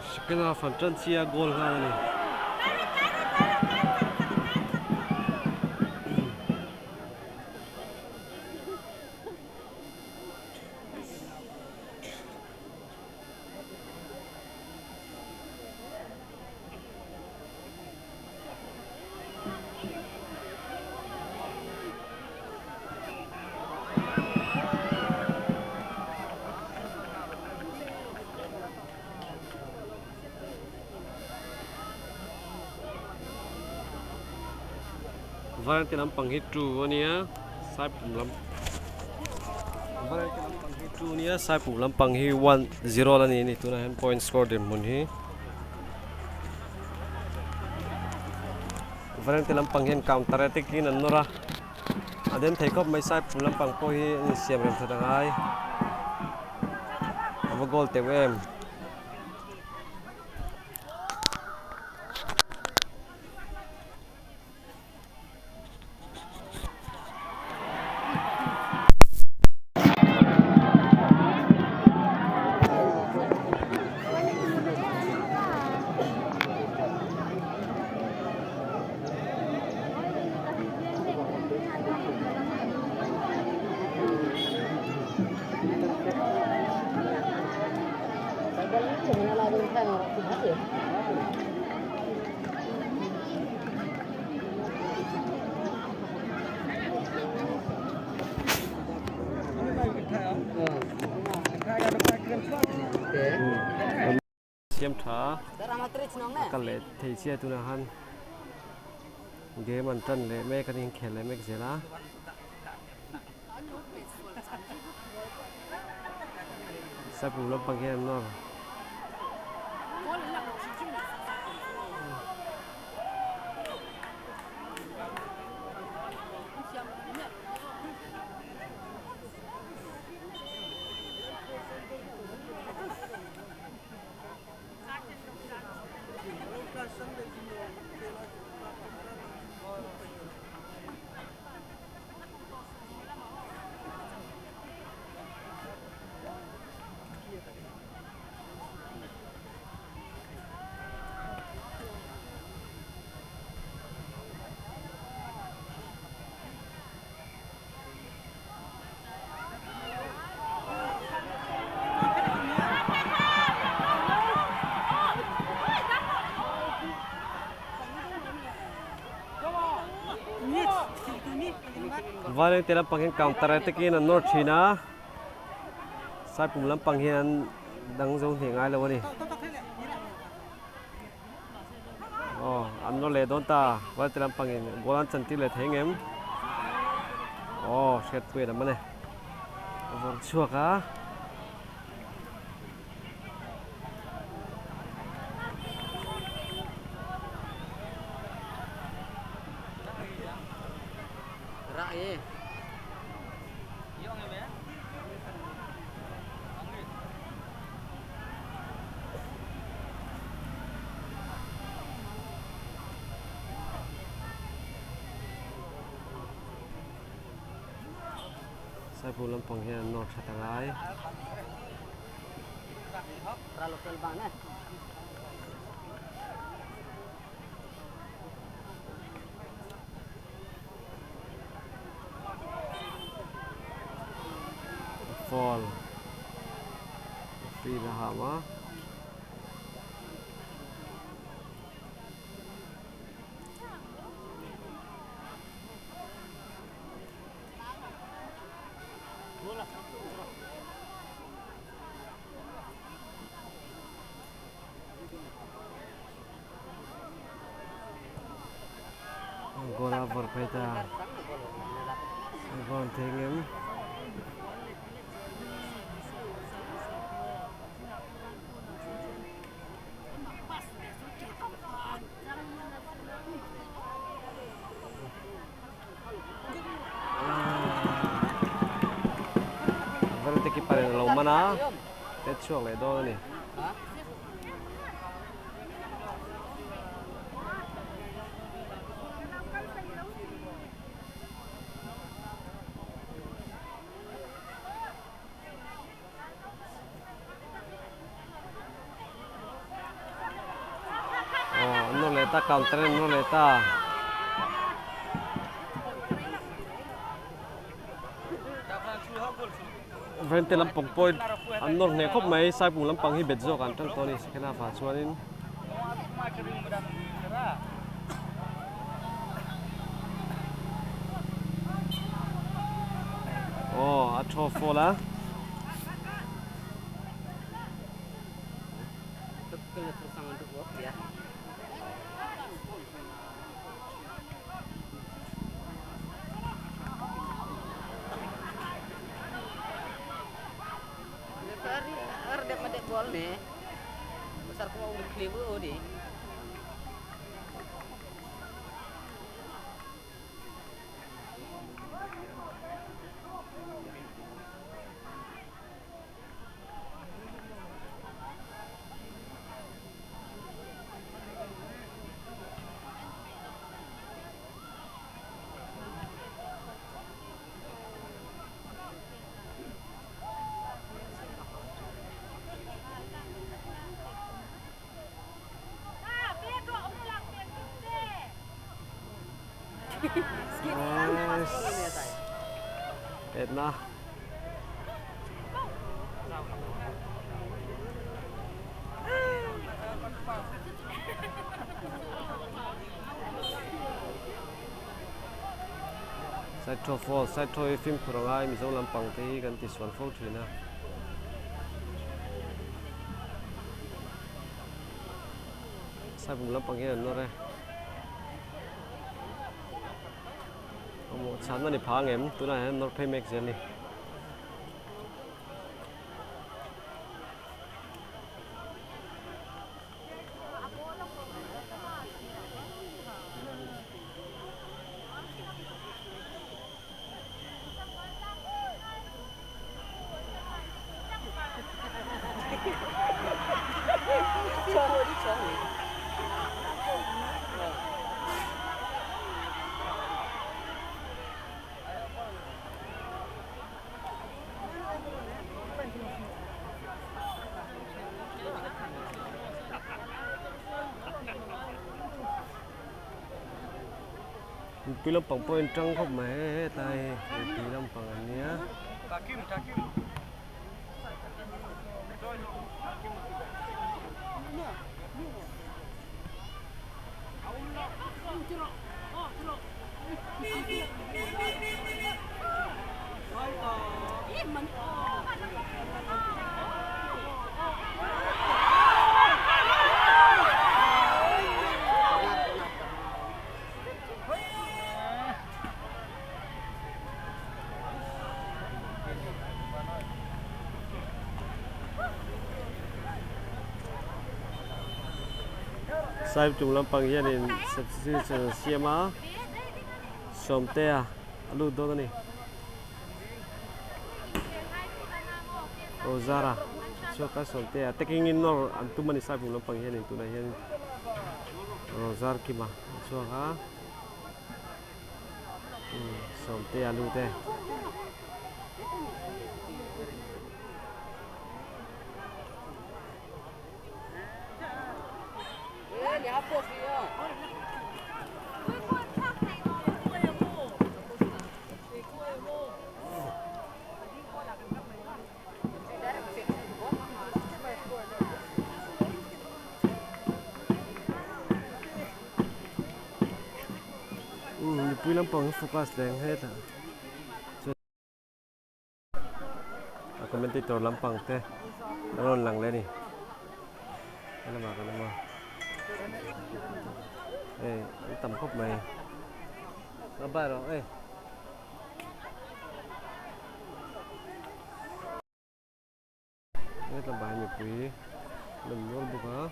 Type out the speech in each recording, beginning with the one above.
second half an tran chia goal nga ni Varan tilam panghit tu nia sai pum lam Varan tilam panghit tu nia sai pum lam panghi 1-0 la ni tu na hen point score dem mun hi Varan tilam panghen counter attack in anora adem thekop mai sai pum lam pang po hi ni siam rem thadangai ava goal te em siam tha kan le thei chia tu na han game an tan le me kan in khel le mek zela sa pu lo pang hian no Varan tilam panghen counter attack in an North China sai pum lam panghian dang zo he ngai lo ni an no le don ta varan tilam panghen golan chanti le thengem set pui da mane over chuaka sai pum lam panghian North Chatangai lokal banget fall free na hama gola berpeda gon thengem berarti kiparin lo mana tetsuak le do ni ta counter no le ta vente lampang point an nor ne khop mai sai pung lampang hi bet zo kan tang to ni second half a chuanin a tho fola Kena tersang untuk work ya. Hari ada medek bol nih. Besar kau mau diklibu di. Edna side to fall side to film kurangai mi zo lampang te kan ti swan fo thina sai bung lampang he no re chán nó đi phá em tối nay nó phải make gì Pi lampang point trăng khóc mẹ tay pi lampang anh nhé sai chung lampang hian in substitution siama somte a alu do ni ozara choka somte a taking in nor antumani sai chung lampang hian in tuna hian rozar kima choka somte alu te Pui lampang focus leng hết à. Commentator lampang te. Naron lang le ni. Ano ba kana mo? Tầm khúc mày. Nó ba rồi, Đây là bài nhật quý. Đừng luôn bục hả?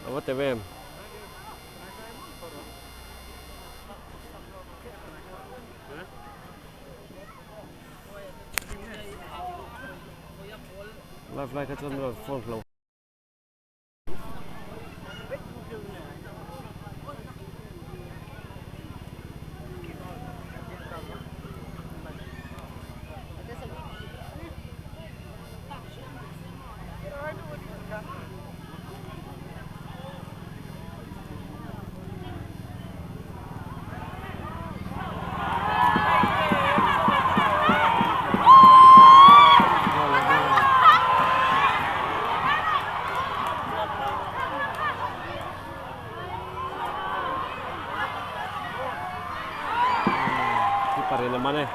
Apa TV em? live like จนเราโฟนเราที่ปารีนามันเลย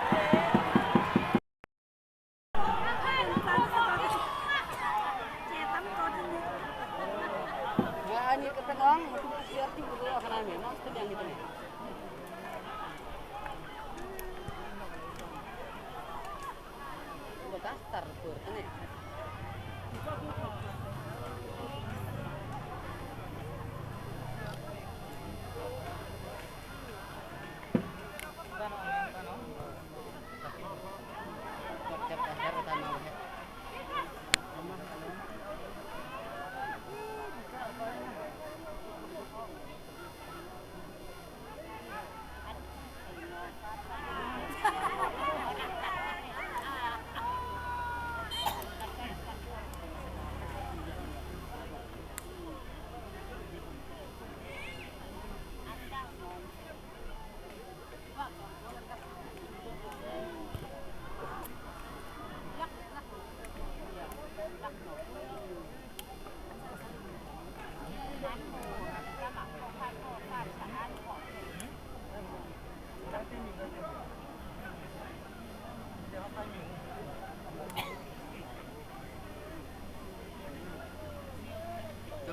Ini ketenang, siap tu betul akan ambil, nak sedang kita ni. Buat dasar pur, ni.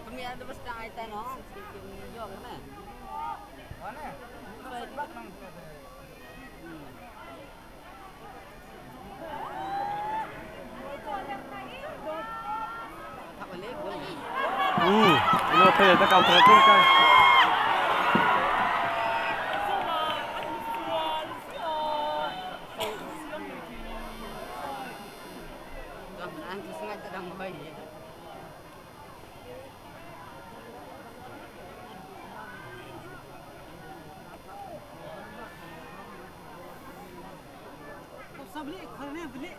Kami ada bestang aitan no, sikit jom mana? Mana? Tak boleh, boleh. Ini apa ya? Tak kau terus kan? Kau nanti sengaja dah bayi. Beli, kalau ni beli,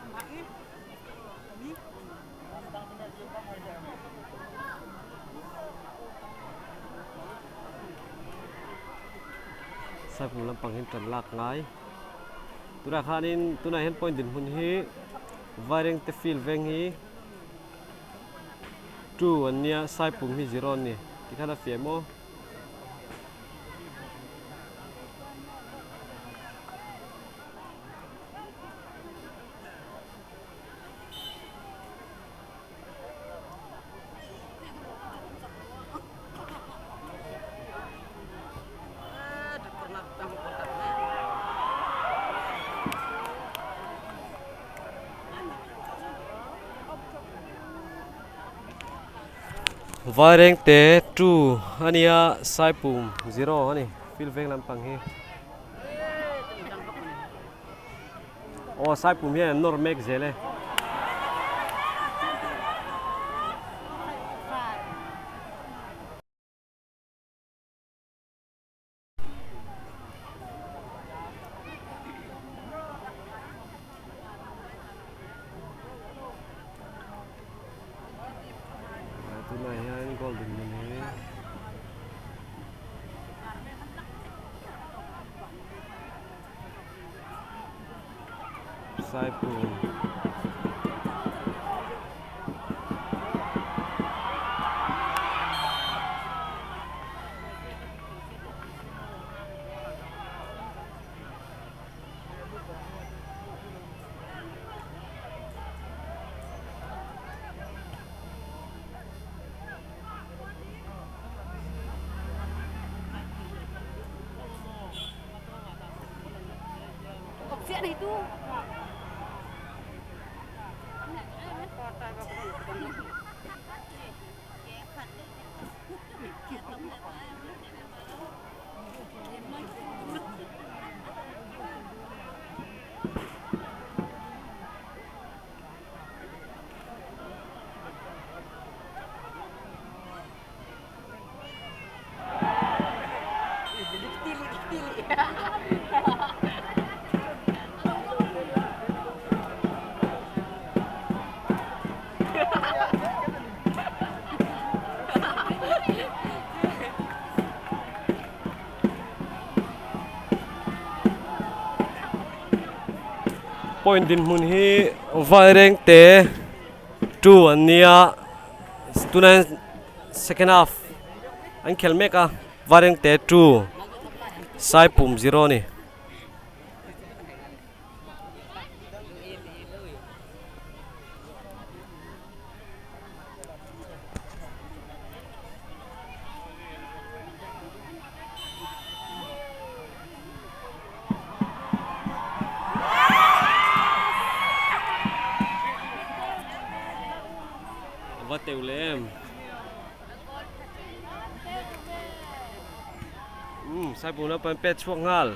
makin, ni. Sai phum lam pang hin tran lak ngai tura khanin tuna hen point din hun hi vareng te fil veng hi tu ania sai phum hi zero ni tikhala fiemo vareng te tu ania sai phum zero ani fil veng lam pang hi o sai phum hi nor mek zele golden ini sai phum Siap itu. point din mun hi vaireng te 2 an nia tunan second half an khel mek a vaireng te 2 sai pum 0 ni teu lem sai pum lam pang pet chuak ngal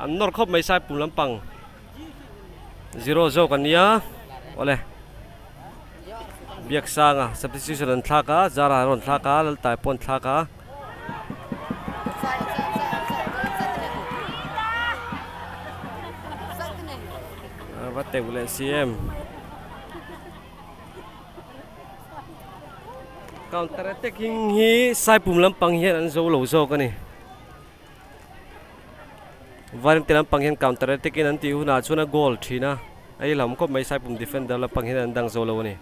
an nor khop mai sai pum lam pang 0 zo kan nia ole biak sanga substitution an thlaka zara ron thlaka lal tai pon thlaka va teu le cm counter attacking hi sai pum lampang hian an zo lo zo ka ni varin te lampang hian counter attacking an ti huna chuna goal thina ai lam ko mai sai pum defender lampang hian an dang zo lo ni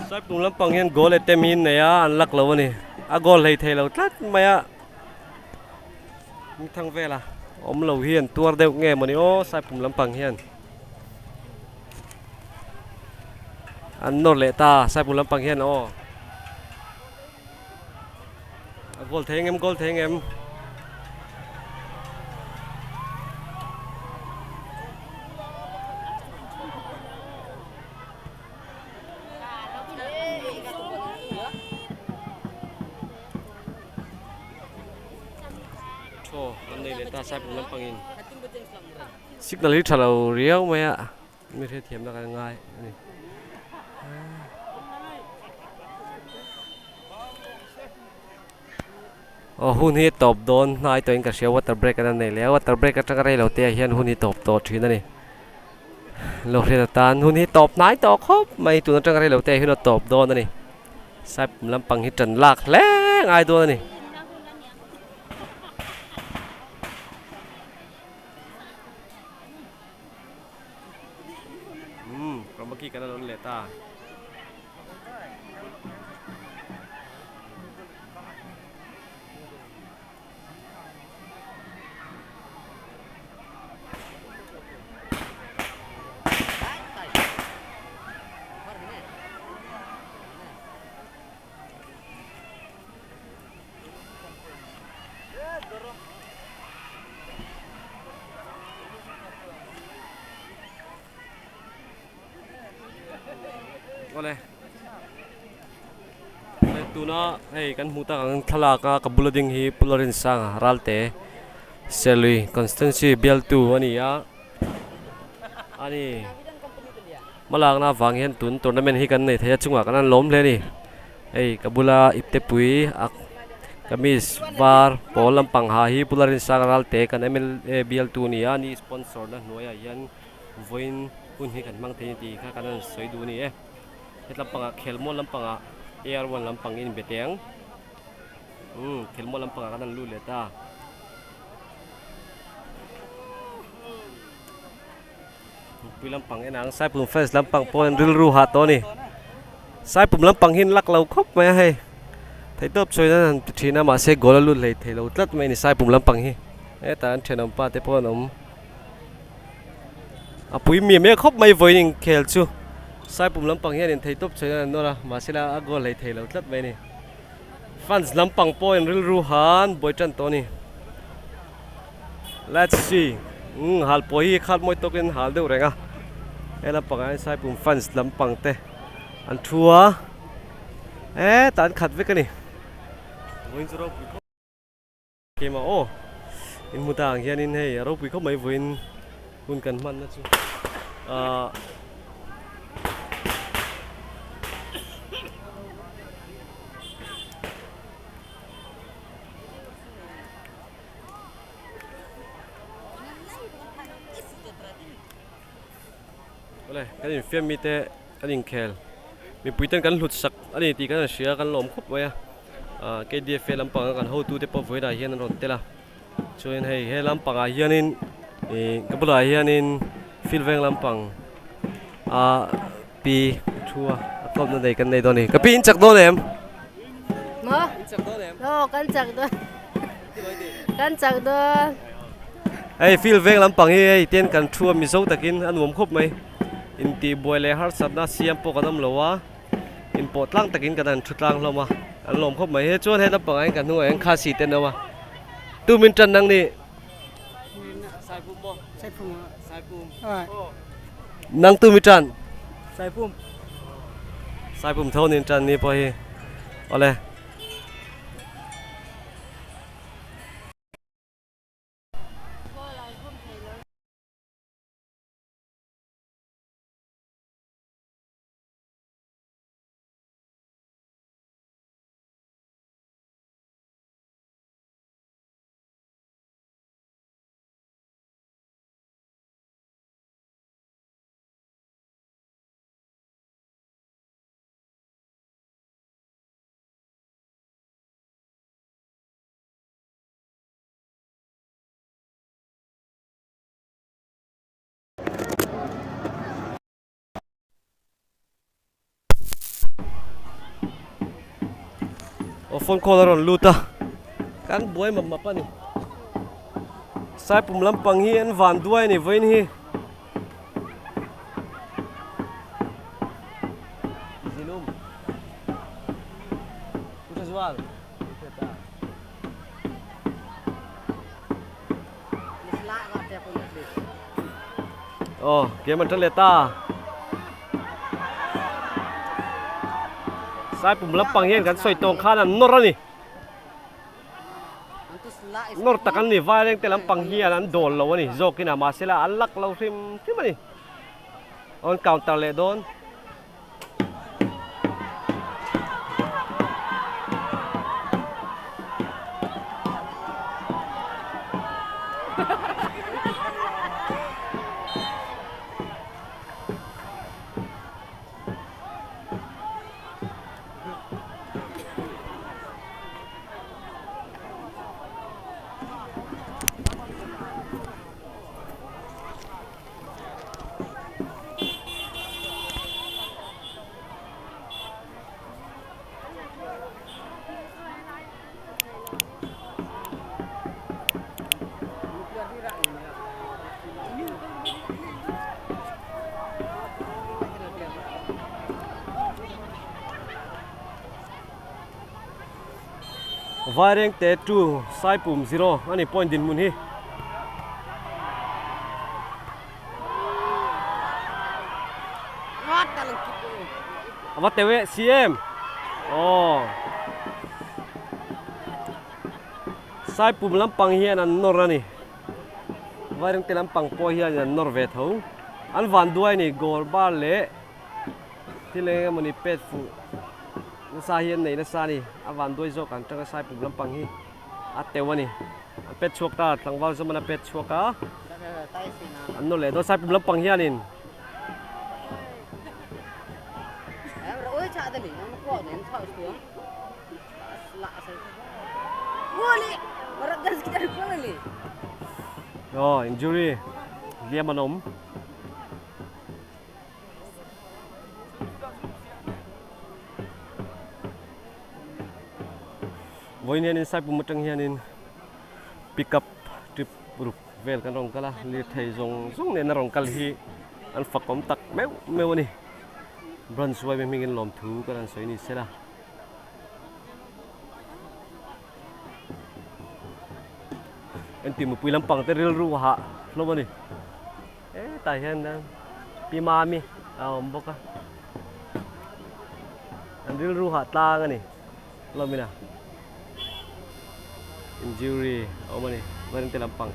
sai pum lampang hian goal etemin ne ya an lak lo ni a goal hei thei lo tlat maya mi thang vela om lo hian tuar deuh nge mani o sai pum lampang hian an nor le ta sai pum lampang hian o goal thei em ta sai pum lampang in signal hi thalo riau maya mi the thiam la kan ngai ni hun hi top don nai to in ka sia water break kan nei le water break ka tang rei lo te hian hun hi top to thina ni lo hre tan hun hi top nai to khop mai tu tang rei lo te hi no top don ni sai pum lampang hi tran lak le ngai do ni Maki kana lon leta ole tuna hei kan muta ang thalaka kabulading hi pularin sanga ralte selui constancy bial2 ani ya ani malang na wanghian tun tournament hi kan nei thaya chunga kan lom hle ni ei kabula ipte pui ak kamis var polam pangha hi pularin sanga ralte kan ml bial2 ni ya ni sponsor na noya yan voin kun hi kan mang the ti kha kan soi du ni lampanga khelmo lampanga air1 lampang in beteng khelmo lampanga kanan lu leta pui lampang enang sai pum first lampang point ril ru ha to ni sai pum lampang hin lak lo khop mai he thei top choi nan thina ma se gol lu lei thei lo tlat mai ni sai pum lampang hi e ta an thenam pa te pon apui mi me khop mai voining khel chu sai pum lampang hian in thei top choi nan nora ma sela a gol lei thei lo tlat mai ni fans lampang point ril ru han boitan to ni let's see hal po hi khat moi tokin hal deu renga ela pangai sai pum fans lampang te an thua tan khat ve ka ni voin chu ro pui kho ke ma o in mutang hian in hei ro pui kho mai voin hun kan man na chu ole kan in fiam mi te kan in khel mi puiten kan hlut sak ani ti kan sia kan lom khup wa KDF lampang kan ho tu te po voida hian ron tela chuin hei he lampang a hian in kabula hian in filveng lampang pi thua atop na dei kan nei do ni ka pi in chak do nem Mo? chak do nem No, kancak doon. Kancak doon. hei filveng lampang hi hei ten kan thua mi zo takin an mom khup mai in ti boile har sabna siam po kanam lowa in potlang takin kan thutlang hloma an lom khop mai he chuan he lampang ai kan nu ang kha si ten nawa 2 min tan nang ni sai pum bo Sai pum. sai pum Oi. nang 2 min tan Sai pum. sai pum thau nin tan ni po hi ole o phone call ron luta kan buai mam mapa ni sai pum lampang hi an van duai ni voin hi zilum puta zual Mesla ka te pun ni. oh ke man leta sai pum lampang hian kan soi tong khan an nor ani Antu sla is. nor takan ni vai reng te lampang hian an dol lo ani zokina ma sela an lak lo rim ani on counter le don vai reng te tu sai pum 0 ani point din mun hi Ngot ka lang kipu. awa tewe CM oh sai pum lampang hian an nor ani vai reng te lampang po hian an nor ve tho an van duai ni gol bar le tile mani pet fu na sa hian nei na sa ni awan duai zo kan tanga sai pum lampang hi atewani pet chuak ta tlangwal zo mana pet chuaka Tai sina. an no le do sai pum lampang hian in Oi cha de ni. Nó ko ni thao xuống. Sla sai. Woli. Maragas kita ko ni. oh injury liam manom voin hian in sai pum matang hian in pick up trip ruk vel kan rong kala li thei zong zong ne na rong kal hi an fakom tak meu meu ani bran suai me mingin lom thu kan soi ni sela en ti mu pui lampang te ril ru ha lo ani tai hian dan pi ma mi om boka an ril ru ha ta nga ni lo mina injury o mani varing telampang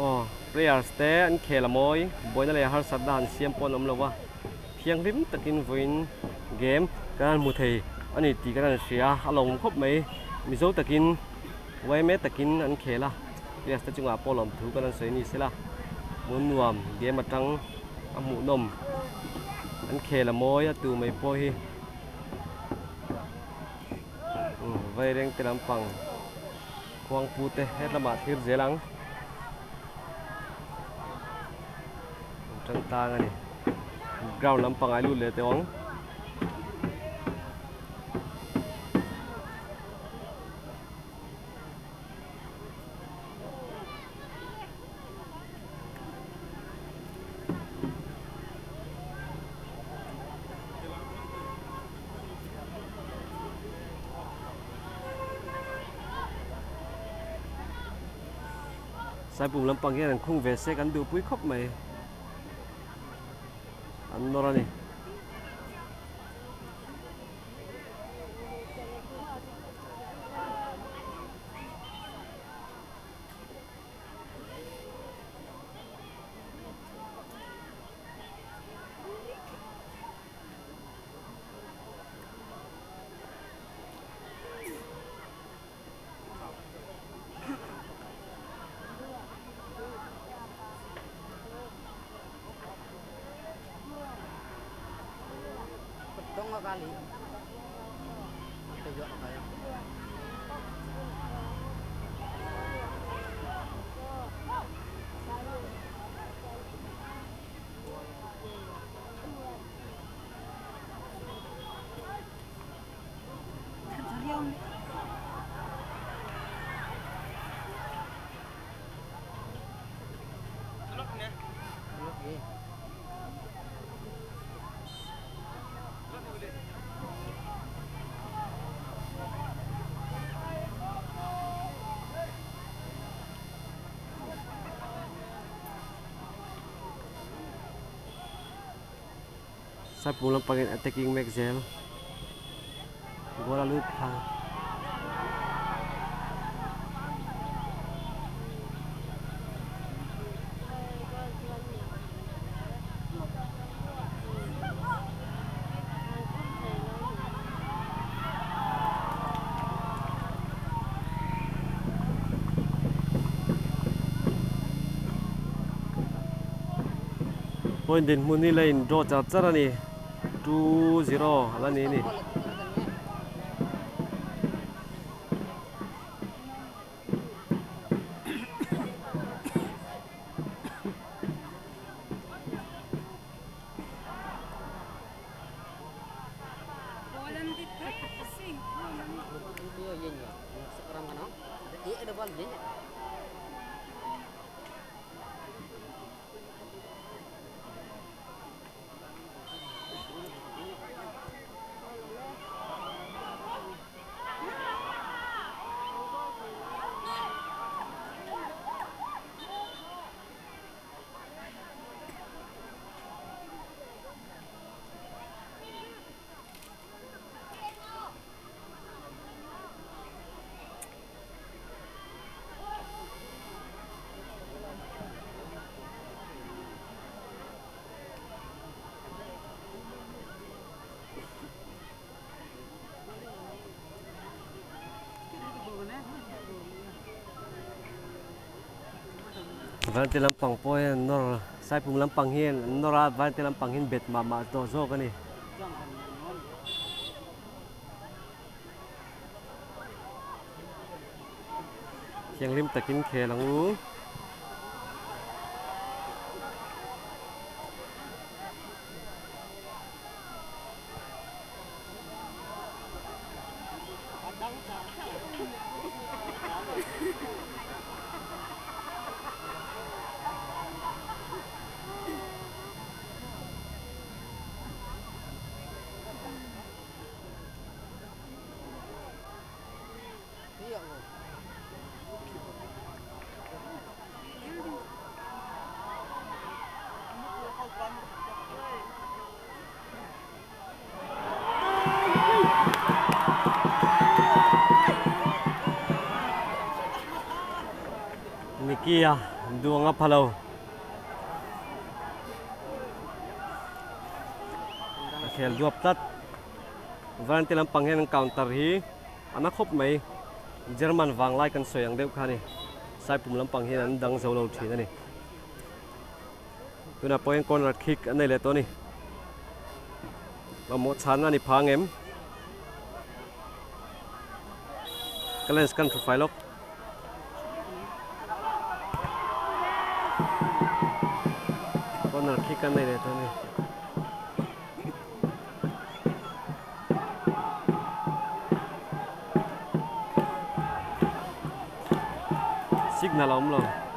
oh players te an khela moi boina le har sat dan siam pon om lowa thiang rim takin voin game kan mu thei ani ti kan sia along khop mai mizo takin wai me takin an khela players ta chunga polom thu kan sei ni sela mun nuam game atang amu nom an khela moi atu mai po hi vai reng telampang kwang pute hetama thir zelang trăng ta này ground lampang ai luôn le teong sai bùng lampang kia là khung về xe gắn đồ quý khóc mày ăn nó ra nè Tong kali. Kita jual kayak. sai bùng lampang attacking Maxwell bola lupa point din muni lain draw char ni 2-0 ala ni van telampang poi nor sai pung lampang hian nora van telampang hin bet ma to zo ka ni thiang rim takin khelang u kia duang a phalo khel duap tat van te lampang hian counter hi ana khop mai German wang lai kan soyang deuh kha ni sai pum lampang hian an dang zo lo thin ani tuna point corner kick an nei le to ni ma mo chan ani phangem Kalens kan thu failok corner kick an nei le to ni signal om lo